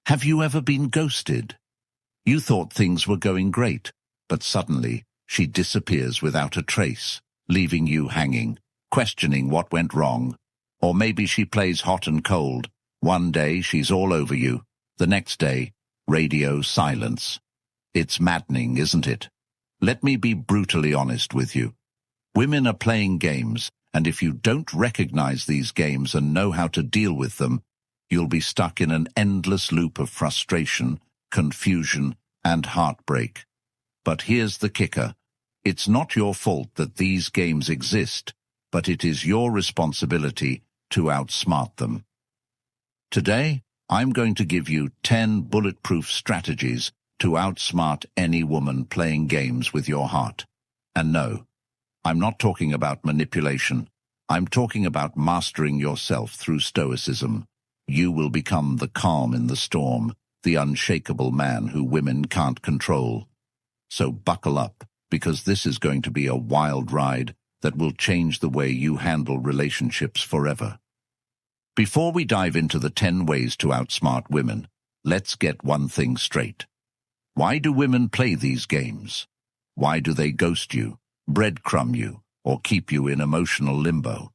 Have you ever been ghosted? You thought things were going great, but suddenly she disappears without a trace, leaving you hanging, questioning what went wrong. Or maybe she plays hot and cold. One day she's all over you. The next day, radio silence. It's maddening, isn't it? Let me be brutally honest with you. Women are playing games, and if you don't recognize these games and know how to deal with them, you'll be stuck in an endless loop of frustration, confusion, and heartbreak. But here's the kicker. It's not your fault that these games exist, but it is your responsibility to outsmart them. Today, I'm going to give you 10 bulletproof strategies to outsmart any woman playing games with your heart. And no, I'm not talking about manipulation. I'm talking about mastering yourself through Stoicism. You will become the calm in the storm, the unshakable man who women can't control. So buckle up, because this is going to be a wild ride that will change the way you handle relationships forever. Before we dive into the 10 ways to outsmart women, let's get one thing straight. Why do women play these games? Why do they ghost you, breadcrumb you, or keep you in emotional limbo?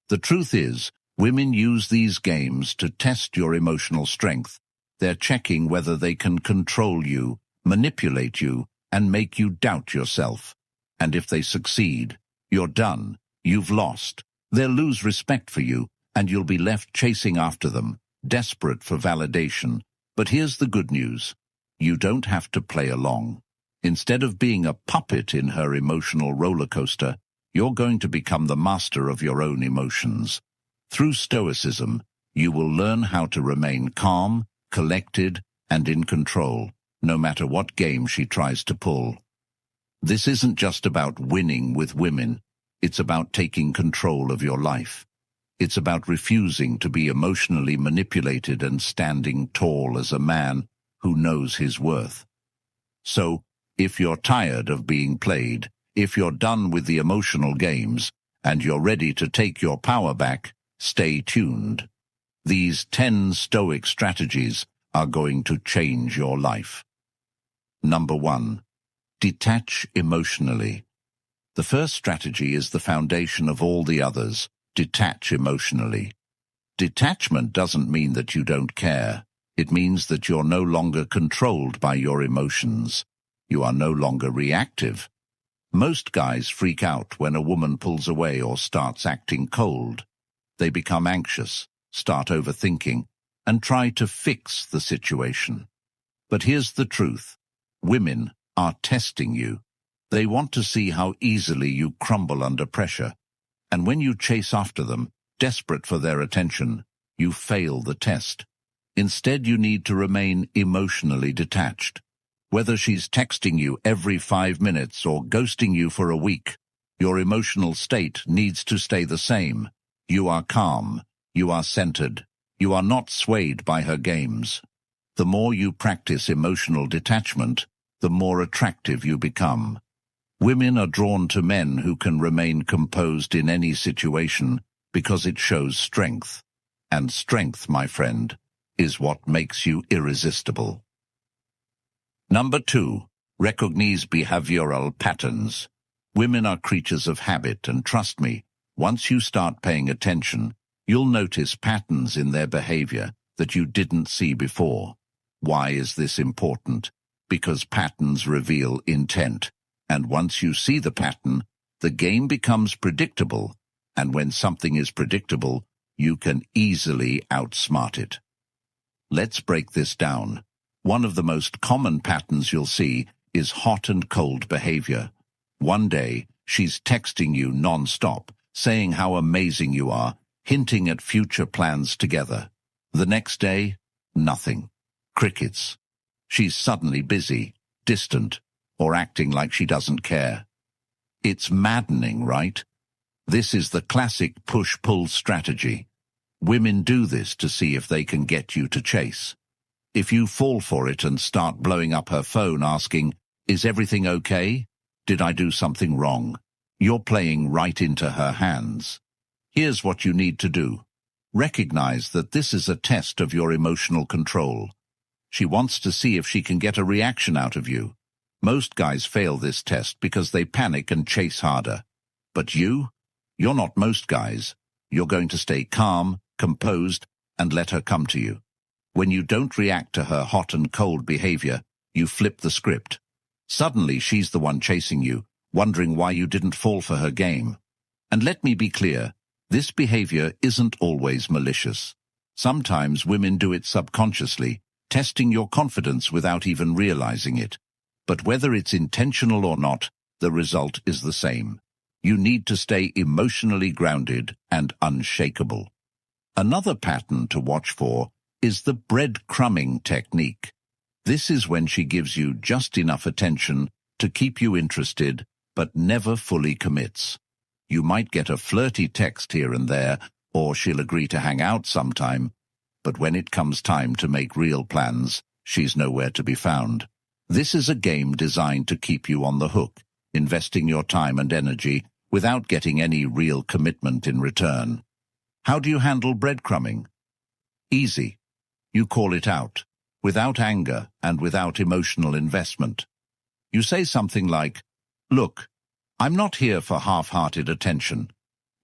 The truth is, women use these games to test your emotional strength. They're checking whether they can control you, manipulate you, and make you doubt yourself. And if they succeed, you're done. You've lost. They'll lose respect for you, and you'll be left chasing after them, desperate for validation. But here's the good news. You don't have to play along. Instead of being a puppet in her emotional roller coaster, you're going to become the master of your own emotions. Through Stoicism, you will learn how to remain calm, collected, and in control, no matter what game she tries to pull. This isn't just about winning with women. It's about taking control of your life. It's about refusing to be emotionally manipulated and standing tall as a man who knows his worth. So, if you're tired of being played, if you're done with the emotional games, and you're ready to take your power back, stay tuned. These 10 Stoic strategies are going to change your life. Number 1. Detach emotionally. The first strategy is the foundation of all the others. Detach emotionally. Detachment doesn't mean that you don't care. It means that you're no longer controlled by your emotions. You are no longer reactive. Most guys freak out when a woman pulls away or starts acting cold. They become anxious, start overthinking, and try to fix the situation. But here's the truth. Women are testing you. They want to see how easily you crumble under pressure. And when you chase after them, desperate for their attention, you fail the test. Instead, you need to remain emotionally detached. Whether she's texting you every 5 minutes or ghosting you for a week, your emotional state needs to stay the same. You are calm. You are centered. You are not swayed by her games. The more you practice emotional detachment, the more attractive you become. Women are drawn to men who can remain composed in any situation because it shows strength. And strength, my friend, is what makes you irresistible. Number 2. Recognize behavioral patterns. Women are creatures of habit, and trust me, once you start paying attention, you'll notice patterns in their behavior that you didn't see before. Why is this important? Because patterns reveal intent. And once you see the pattern, the game becomes predictable. And when something is predictable, you can easily outsmart it. Let's break this down. One of the most common patterns you'll see is hot and cold behavior. One day, she's texting you non-stop, saying how amazing you are, hinting at future plans together. The next day, nothing. Crickets. She's suddenly busy, distant, or acting like she doesn't care. It's maddening, right? This is the classic push-pull strategy. Women do this to see if they can get you to chase. If you fall for it and start blowing up her phone asking, "Is everything okay? Did I do something wrong?" You're playing right into her hands. Here's what you need to do. Recognize that this is a test of your emotional control. She wants to see if she can get a reaction out of you. Most guys fail this test because they panic and chase harder. But you're not most guys. You're going to stay calm, composed, and let her come to you. When you don't react to her hot and cold behavior, you flip the script. Suddenly she's the one chasing you, wondering why you didn't fall for her game. And let me be clear, this behavior isn't always malicious. Sometimes women do it subconsciously, testing your confidence without even realizing it. But whether it's intentional or not, the result is the same. You need to stay emotionally grounded and unshakable. Another pattern to watch for is the breadcrumbing technique. This is when she gives you just enough attention to keep you interested, but never fully commits. You might get a flirty text here and there, or she'll agree to hang out sometime, but when it comes time to make real plans, she's nowhere to be found. This is a game designed to keep you on the hook, investing your time and energy without getting any real commitment in return. How do you handle breadcrumbing? Easy. You call it out, without anger and without emotional investment. You say something like, "Look, I'm not here for half-hearted attention.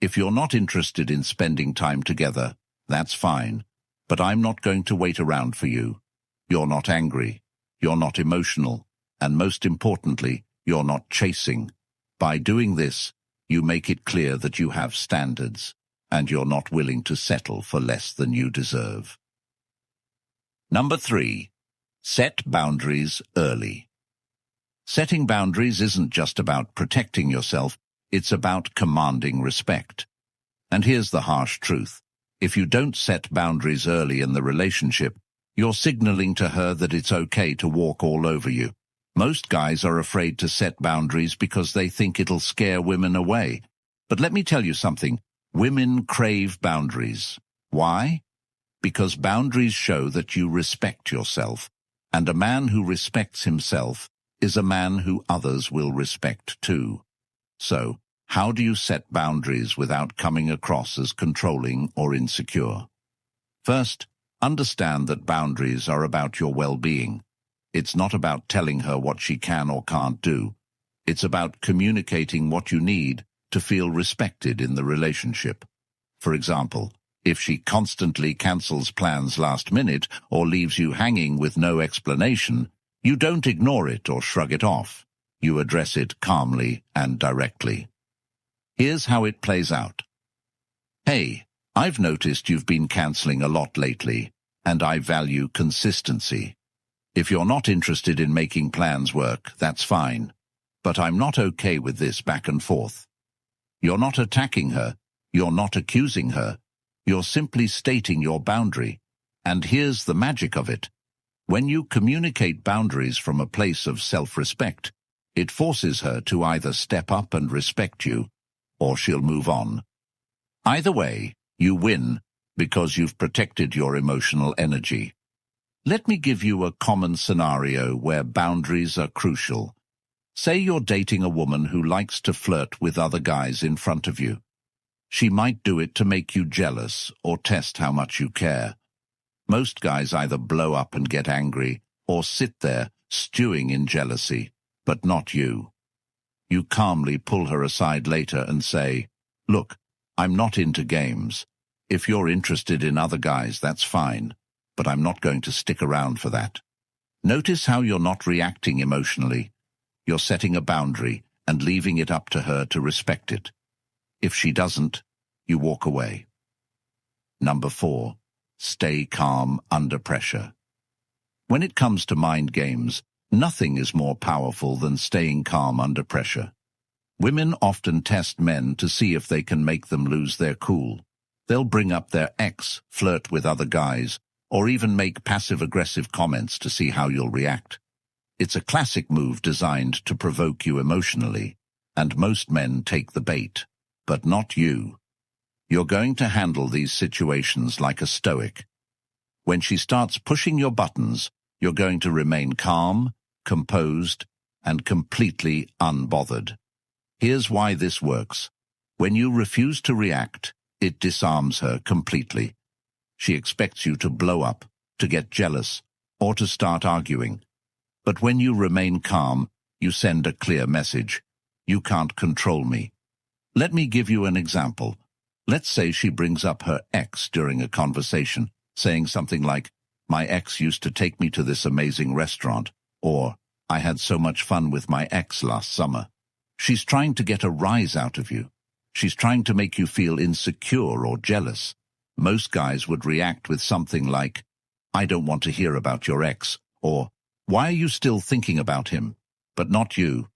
If you're not interested in spending time together, that's fine, but I'm not going to wait around for you. You're not angry. You're not emotional, and most importantly, you're not chasing. By doing this, you make it clear that you have standards, and you're not willing to settle for less than you deserve. Number 3. Set boundaries early. Setting boundaries isn't just about protecting yourself, it's about commanding respect. And here's the harsh truth. If you don't set boundaries early in the relationship, you're signaling to her that it's okay to walk all over you. Most guys are afraid to set boundaries because they think it'll scare women away. But let me tell you something. Women crave boundaries. Why? Because boundaries show that you respect yourself, and a man who respects himself is a man who others will respect too. So, how do you set boundaries without coming across as controlling or insecure? First, understand that boundaries are about your well-being. It's not about telling her what she can or can't do. It's about communicating what you need to feel respected in the relationship. For example, if she constantly cancels plans last minute or leaves you hanging with no explanation, you don't ignore it or shrug it off. You address it calmly and directly. Here's how it plays out. "Hey, I've noticed you've been canceling a lot lately, and I value consistency. If you're not interested in making plans work, that's fine. But I'm not okay with this back and forth." You're not attacking her. You're not accusing her. You're simply stating your boundary. And here's the magic of it. When you communicate boundaries from a place of self-respect, it forces her to either step up and respect you, or she'll move on. Either way, you win because you've protected your emotional energy. Let me give you a common scenario where boundaries are crucial. Say you're dating a woman who likes to flirt with other guys in front of you. She might do it to make you jealous or test how much you care. Most guys either blow up and get angry or sit there stewing in jealousy, but not you. You calmly pull her aside later and say, "Look, I'm not into games. If you're interested in other guys, that's fine, but I'm not going to stick around for that." Notice how you're not reacting emotionally. You're setting a boundary and leaving it up to her to respect it. If she doesn't, you walk away. Number 4. Stay calm under pressure. When it comes to mind games, nothing is more powerful than staying calm under pressure. Women often test men to see if they can make them lose their cool. They'll bring up their ex, flirt with other guys, or even make passive-aggressive comments to see how you'll react. It's a classic move designed to provoke you emotionally, and most men take the bait, but not you. You're going to handle these situations like a Stoic. When she starts pushing your buttons, you're going to remain calm, composed, and completely unbothered. Here's why this works. When you refuse to react, it disarms her completely. She expects you to blow up, to get jealous, or to start arguing. But when you remain calm, you send a clear message. You can't control me. Let me give you an example. Let's say she brings up her ex during a conversation, saying something like, "My ex used to take me to this amazing restaurant," or "I had so much fun with my ex last summer." She's trying to get a rise out of you. She's trying to make you feel insecure or jealous. Most guys would react with something like, "I don't want to hear about your ex," or "Why are you still thinking about him?" But not you.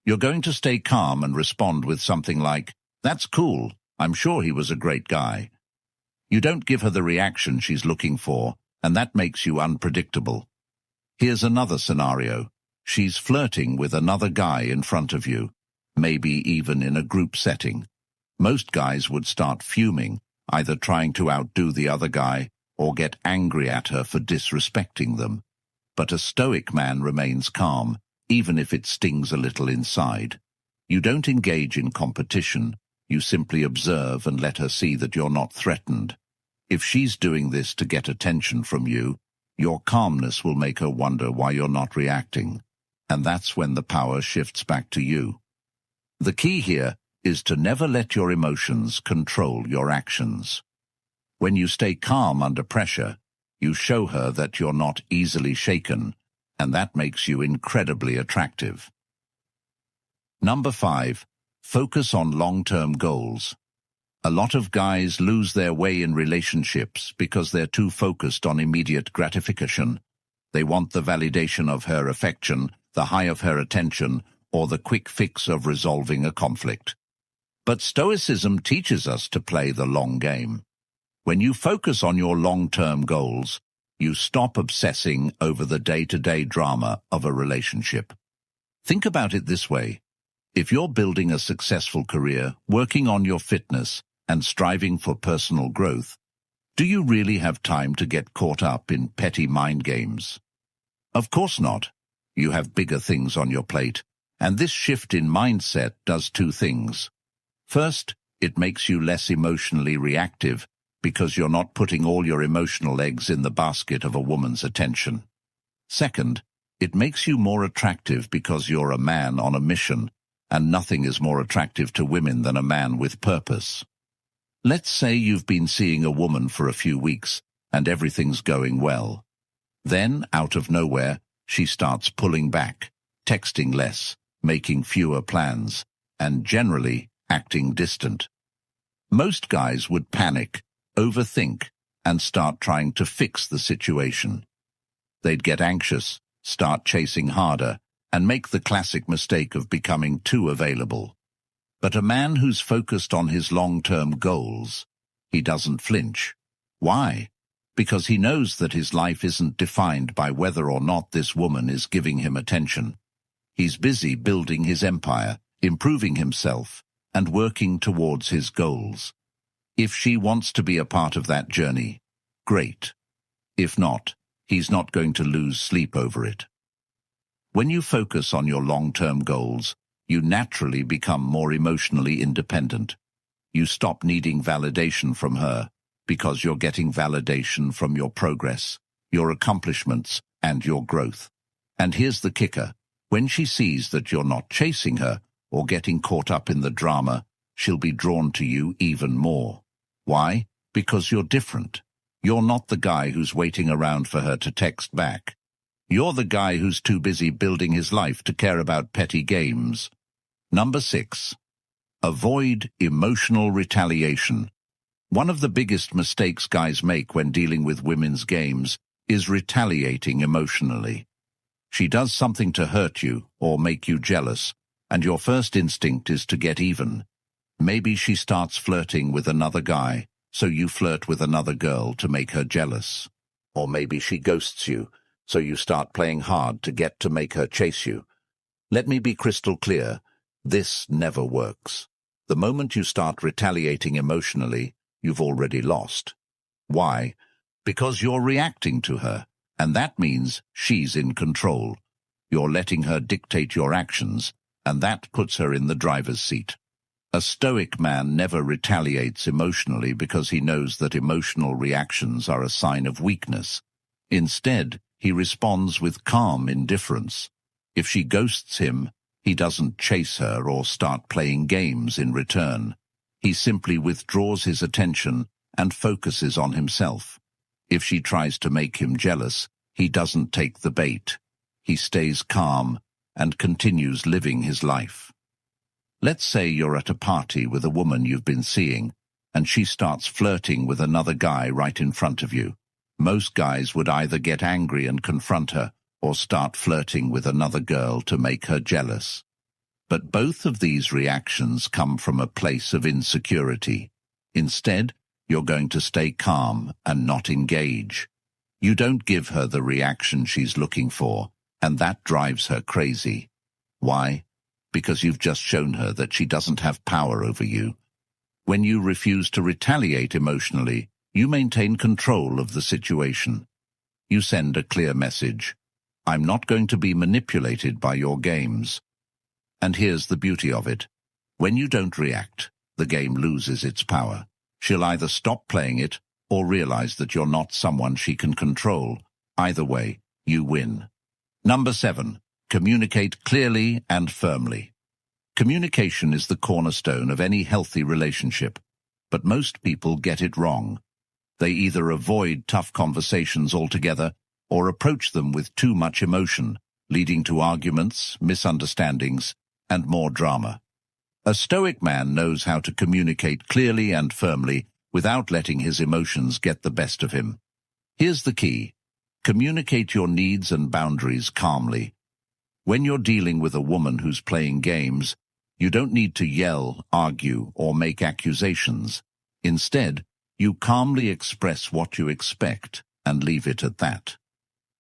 You're going to stay calm and respond with something like, "That's cool. I'm sure he was a great guy." You don't give her the reaction she's looking for, and that makes you unpredictable. Here's another scenario. She's flirting with another guy in front of you, maybe even in a group setting. Most guys would start fuming, either trying to outdo the other guy or get angry at her for disrespecting them. But a Stoic man remains calm, even if it stings a little inside. You don't engage in competition. You simply observe and let her see that you're not threatened. If she's doing this to get attention from you, your calmness will make her wonder why you're not reacting. And that's when the power shifts back to you. The key here is to never let your emotions control your actions. When you stay calm under pressure, you show her that you're not easily shaken, and that makes you incredibly attractive. Number 5. Focus on long-term goals. A lot of guys lose their way in relationships because they're too focused on immediate gratification. They want the validation of her affection, the high of her attention, or the quick fix of resolving a conflict. But Stoicism teaches us to play the long game. When you focus on your long-term goals, you stop obsessing over the day-to-day drama of a relationship. Think about it this way. If you're building a successful career, working on your fitness, and striving for personal growth, do you really have time to get caught up in petty mind games? Of course not. You have bigger things on your plate, and this shift in mindset does two things. First, it makes you less emotionally reactive because you're not putting all your emotional eggs in the basket of a woman's attention. Second, it makes you more attractive because you're a man on a mission, and nothing is more attractive to women than a man with purpose. Let's say you've been seeing a woman for a few weeks, and everything's going well. Then, out of nowhere, she starts pulling back, texting less, making fewer plans, and generally acting distant. Most guys would panic, overthink, and start trying to fix the situation. They'd get anxious, start chasing harder, and make the classic mistake of becoming too available. But a man who's focused on his long-term goals, he doesn't flinch. Why? Because he knows that his life isn't defined by whether or not this woman is giving him attention. He's busy building his empire, improving himself, and working towards his goals. If she wants to be a part of that journey, great. If not, he's not going to lose sleep over it. When you focus on your long-term goals, you naturally become more emotionally independent. You stop needing validation from her because you're getting validation from your progress, your accomplishments, and your growth. And here's the kicker. When she sees that you're not chasing her or getting caught up in the drama, she'll be drawn to you even more. Why? Because you're different. You're not the guy who's waiting around for her to text back. You're the guy who's too busy building his life to care about petty games. Number 6. Avoid emotional retaliation. One of the biggest mistakes guys make when dealing with women's games is retaliating emotionally. She does something to hurt you or make you jealous, and your first instinct is to get even. Maybe she starts flirting with another guy, so you flirt with another girl to make her jealous. Or maybe she ghosts you, so you start playing hard to make her chase you. Let me be crystal clear, this never works. The moment you start retaliating emotionally, you've already lost. Why? Because you're reacting to her, and that means she's in control. You're letting her dictate your actions, and that puts her in the driver's seat. A Stoic man never retaliates emotionally because he knows that emotional reactions are a sign of weakness. Instead, he responds with calm indifference. If she ghosts him, he doesn't chase her or start playing games in return. He simply withdraws his attention and focuses on himself. If she tries to make him jealous, he doesn't take the bait. He stays calm and continues living his life. Let's say you're at a party with a woman you've been seeing, and she starts flirting with another guy right in front of you. Most guys would either get angry and confront her, or start flirting with another girl to make her jealous. But both of these reactions come from a place of insecurity. Instead, you're going to stay calm and not engage. You don't give her the reaction she's looking for, and that drives her crazy. Why? Because you've just shown her that she doesn't have power over you. When you refuse to retaliate emotionally, you maintain control of the situation. You send a clear message. I'm not going to be manipulated by your games. And here's the beauty of it. When you don't react, the game loses its power. She'll either stop playing it or realize that you're not someone she can control. Either way, you win. Number 7. Communicate clearly and firmly. Communication is the cornerstone of any healthy relationship, but most people get it wrong. They either avoid tough conversations altogether or approach them with too much emotion, leading to arguments, misunderstandings, and more drama. A Stoic man knows how to communicate clearly and firmly without letting his emotions get the best of him. Here's the key. Communicate your needs and boundaries calmly. When you're dealing with a woman who's playing games, you don't need to yell, argue, or make accusations. Instead, you calmly express what you expect and leave it at that.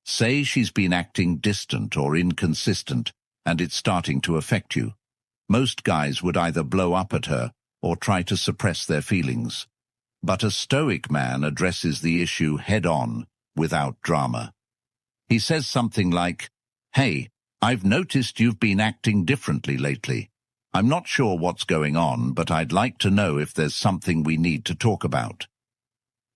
Say she's been acting distant or inconsistent, and it's starting to affect you. Most guys would either blow up at her or try to suppress their feelings. But a Stoic man addresses the issue head-on, without drama. He says something like, "Hey, I've noticed you've been acting differently lately. I'm not sure what's going on, but I'd like to know if there's something we need to talk about."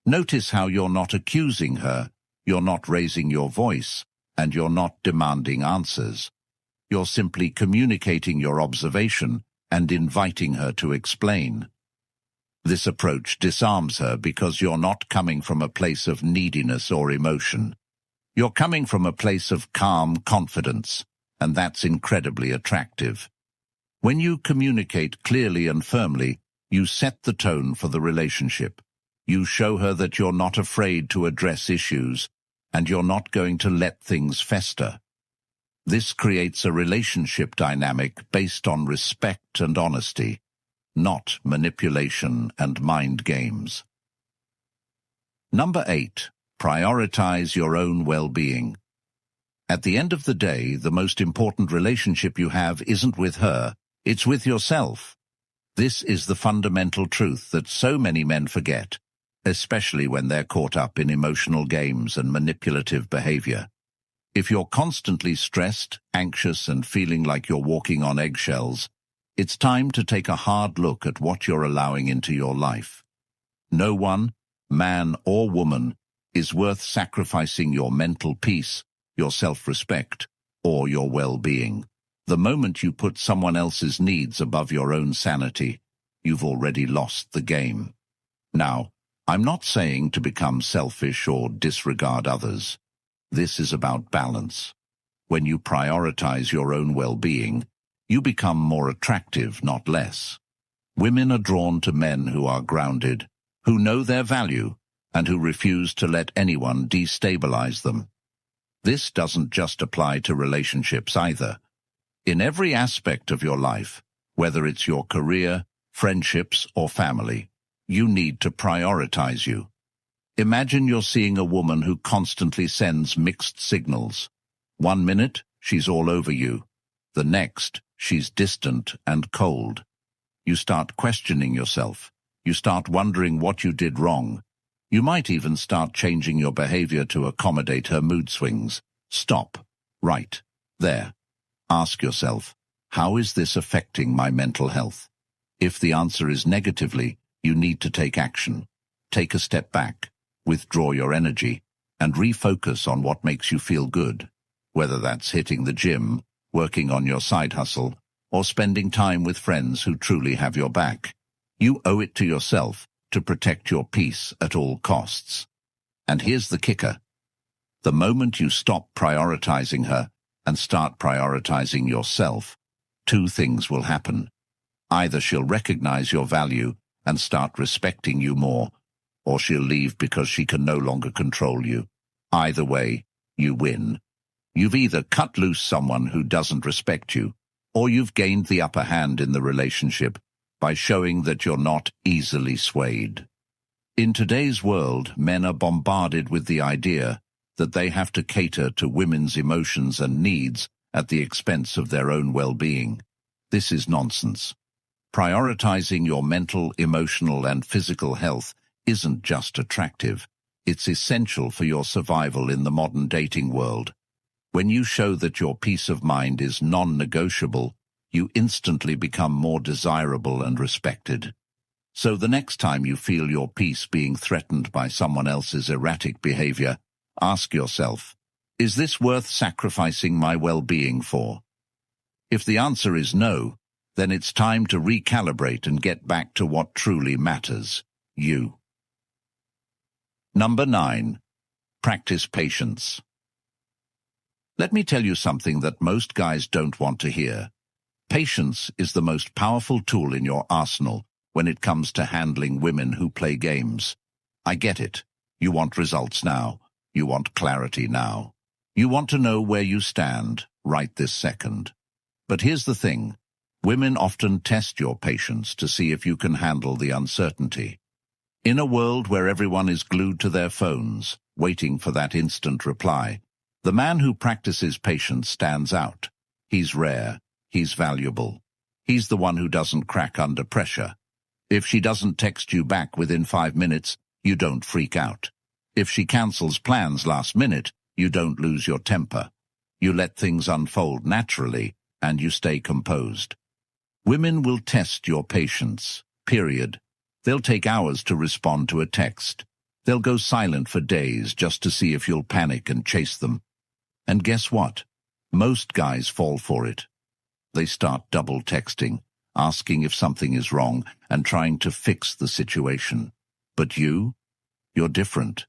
Notice how you're not accusing her, you're not raising your voice, and you're not demanding answers. You're simply communicating your observation and inviting her to explain. This approach disarms her because you're not coming from a place of neediness or emotion. You're coming from a place of calm confidence, and that's incredibly attractive. When you communicate clearly and firmly, you set the tone for the relationship. You show her that you're not afraid to address issues, and you're not going to let things fester. This creates a relationship dynamic based on respect and honesty, not manipulation and mind games. Number 8. Prioritize your own well-being. At the end of the day, the most important relationship you have isn't with her, it's with yourself. This is the fundamental truth that so many men forget, especially when they're caught up in emotional games and manipulative behavior. If you're constantly stressed, anxious, and feeling like you're walking on eggshells, it's time to take a hard look at what you're allowing into your life. No one, man or woman, is worth sacrificing your mental peace, your self-respect, or your well-being. The moment you put someone else's needs above your own sanity, you've already lost the game. Now, I'm not saying to become selfish or disregard others. This is about balance. When you prioritize your own well-being, you become more attractive, not less. Women are drawn to men who are grounded, who know their value, and who refuse to let anyone destabilize them. This doesn't just apply to relationships either. In every aspect of your life, whether it's your career, friendships, or family, you need to prioritize you. Imagine you're seeing a woman who constantly sends mixed signals. 1 minute, she's all over you. The next, she's distant and cold. You start questioning yourself. You start wondering what you did wrong. You might even start changing your behavior to accommodate her mood swings. Stop. Right. There. Ask yourself, how is this affecting my mental health? If the answer is negatively, you need to take action. Take a step back. Withdraw your energy and refocus on what makes you feel good, whether that's hitting the gym, working on your side hustle, or spending time with friends who truly have your back. You owe it to yourself to protect your peace at all costs. And here's the kicker. The moment you stop prioritizing her and start prioritizing yourself, two things will happen. Either she'll recognize your value and start respecting you more, or she'll leave because she can no longer control you. Either way, you win. You've either cut loose someone who doesn't respect you, or you've gained the upper hand in the relationship by showing that you're not easily swayed. In today's world, men are bombarded with the idea that they have to cater to women's emotions and needs at the expense of their own well-being. This is nonsense. Prioritizing your mental, emotional, and physical health isn't just attractive. It's essential for your survival in the modern dating world. When you show that your peace of mind is non-negotiable, you instantly become more desirable and respected. So the next time you feel your peace being threatened by someone else's erratic behavior, ask yourself, is this worth sacrificing my well-being for? If the answer is no, then it's time to recalibrate and get back to what truly matters, you. Number 9. Practice patience. Let me tell you something that most guys don't want to hear. Patience is the most powerful tool in your arsenal when it comes to handling women who play games. I get it. You want results now. You want clarity now. You want to know where you stand right this second. But here's the thing. Women often test your patience to see if you can handle the uncertainty. In a world where everyone is glued to their phones, waiting for that instant reply, the man who practices patience stands out. He's rare. He's valuable. He's the one who doesn't crack under pressure. If she doesn't text you back within 5 minutes, you don't freak out. If she cancels plans last minute, you don't lose your temper. You let things unfold naturally, and you stay composed. Women will test your patience, period. They'll take hours to respond to a text. They'll go silent for days just to see if you'll panic and chase them. And guess what? Most guys fall for it. They start double texting, asking if something is wrong and trying to fix the situation. But you're different.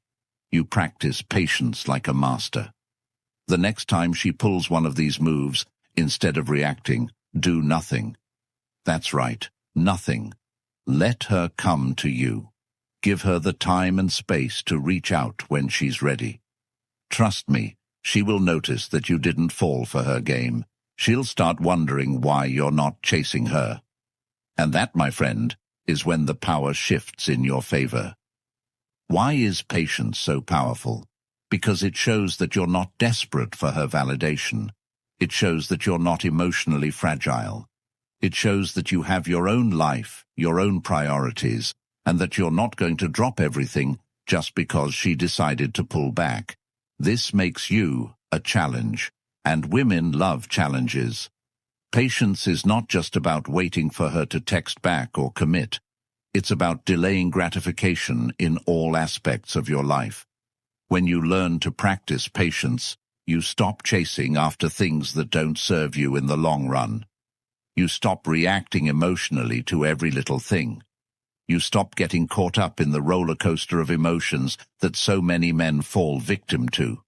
You practice patience like a master. The next time she pulls one of these moves, instead of reacting, do nothing. That's right, nothing. Let her come to you. Give her the time and space to reach out when she's ready. Trust me, she will notice that you didn't fall for her game. She'll start wondering why you're not chasing her. And that, my friend, is when the power shifts in your favor. Why is patience so powerful? Because it shows that you're not desperate for her validation. It shows that you're not emotionally fragile. It shows that you have your own life, your own priorities, and that you're not going to drop everything just because she decided to pull back. This makes you a challenge, and women love challenges. Patience is not just about waiting for her to text back or commit. It's about delaying gratification in all aspects of your life. When you learn to practice patience, you stop chasing after things that don't serve you in the long run. You stop reacting emotionally to every little thing. You stop getting caught up in the roller coaster of emotions that so many men fall victim to.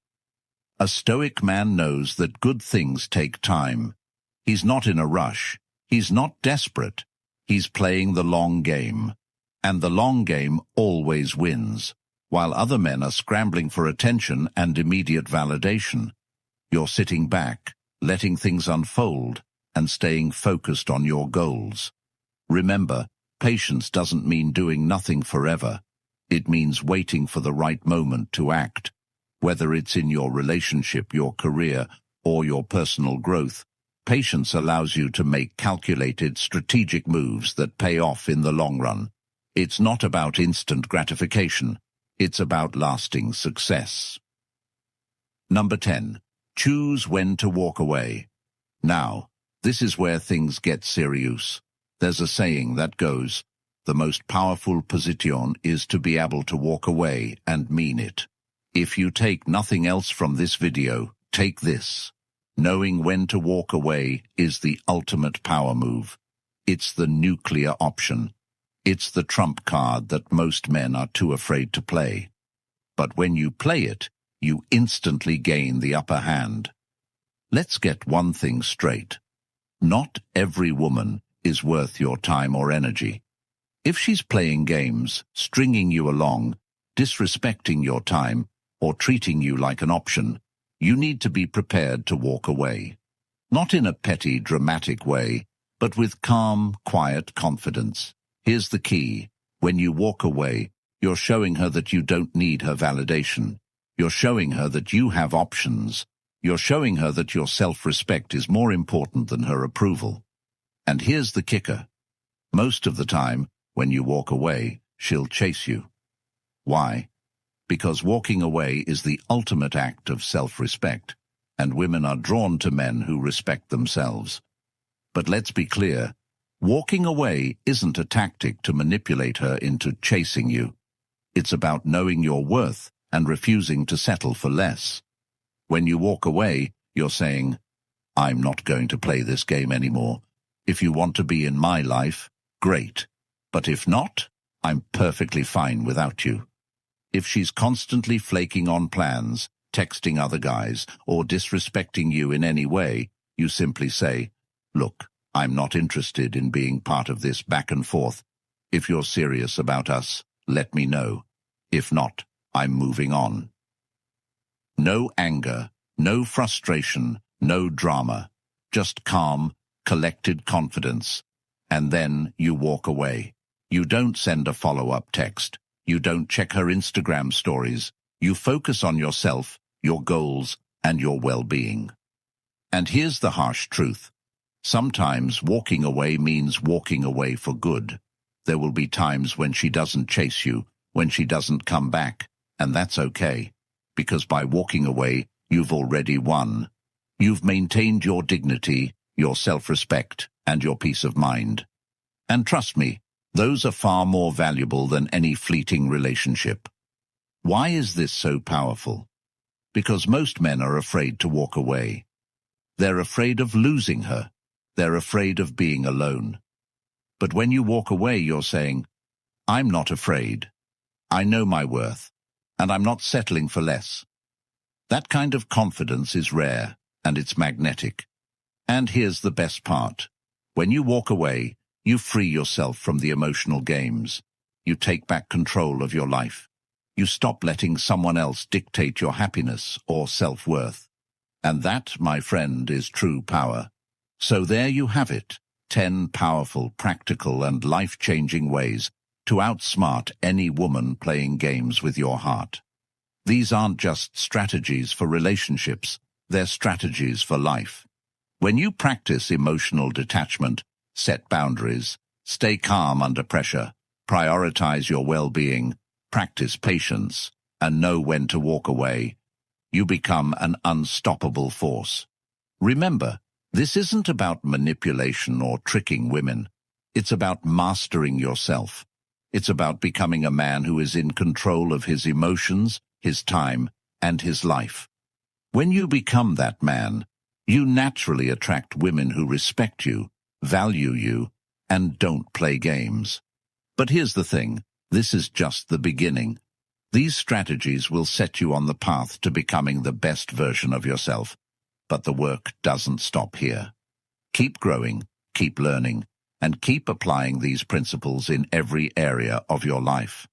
A Stoic man knows that good things take time. He's not in a rush. He's not desperate. He's playing the long game. And the long game always wins, while other men are scrambling for attention and immediate validation. You're sitting back, letting things unfold, and staying focused on your goals. Remember, patience doesn't mean doing nothing forever. It means waiting for the right moment to act. Whether it's in your relationship, your career, or your personal growth, patience allows you to make calculated, strategic moves that pay off in the long run. It's not about instant gratification. It's about lasting success. Number 10. Choose when to walk away. Now, this is where things get serious. There's a saying that goes, the most powerful position is to be able to walk away and mean it. If you take nothing else from this video, take this. Knowing when to walk away is the ultimate power move. It's the nuclear option. It's the trump card that most men are too afraid to play. But when you play it, you instantly gain the upper hand. Let's get one thing straight. Not every woman is worth your time or energy. If she's playing games, stringing you along, disrespecting your time, or treating you like an option, you need to be prepared to walk away. Not in a petty, dramatic way, but with calm, quiet confidence. Here's the key. When you walk away, you're showing her that you don't need her validation. You're showing her that you have options. You're showing her that your self-respect is more important than her approval. And here's the kicker. Most of the time, when you walk away, she'll chase you. Why? Because walking away is the ultimate act of self-respect, and women are drawn to men who respect themselves. But let's be clear, walking away isn't a tactic to manipulate her into chasing you. It's about knowing your worth and refusing to settle for less. When you walk away, you're saying, I'm not going to play this game anymore. If you want to be in my life, great. But if not, I'm perfectly fine without you. If she's constantly flaking on plans, texting other guys, or disrespecting you in any way, you simply say, look, I'm not interested in being part of this back and forth. If you're serious about us, let me know. If not, I'm moving on. No anger, no frustration, no drama, just calm, collected confidence. And then you walk away. You don't send a follow-up text. You don't check her Instagram stories. You focus on yourself, your goals, and your well-being. And here's the harsh truth. Sometimes walking away means walking away for good. There will be times when she doesn't chase you, when she doesn't come back, and that's okay. Because by walking away, you've already won. You've maintained your dignity, your self-respect, and your peace of mind. And trust me, those are far more valuable than any fleeting relationship. Why is this so powerful? Because most men are afraid to walk away. They're afraid of losing her. They're afraid of being alone. But when you walk away, you're saying, I'm not afraid. I know my worth, and I'm not settling for less. That kind of confidence is rare, and it's magnetic. And here's the best part. When you walk away, you free yourself from the emotional games. You take back control of your life. You stop letting someone else dictate your happiness or self-worth. And that, my friend, is true power. So there you have it, 10 powerful, practical, and life-changing ways to outsmart any woman playing games with your heart. These aren't just strategies for relationships, they're strategies for life. When you practice emotional detachment, set boundaries, stay calm under pressure, prioritize your well-being, practice patience, and know when to walk away, you become an unstoppable force. Remember, this isn't about manipulation or tricking women. It's about mastering yourself. It's about becoming a man who is in control of his emotions, his time, and his life. When you become that man, you naturally attract women who respect you, value you, and don't play games. But here's the thing, this is just the beginning. These strategies will set you on the path to becoming the best version of yourself. But the work doesn't stop here. Keep growing, keep learning, and keep applying these principles in every area of your life.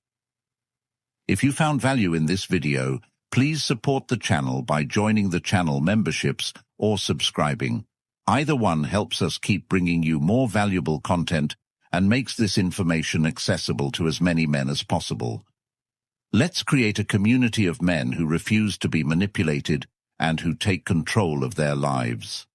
If you found value in this video, please support the channel by joining the channel memberships or subscribing. Either one helps us keep bringing you more valuable content and makes this information accessible to as many men as possible. Let's create a community of men who refuse to be manipulated and who take control of their lives.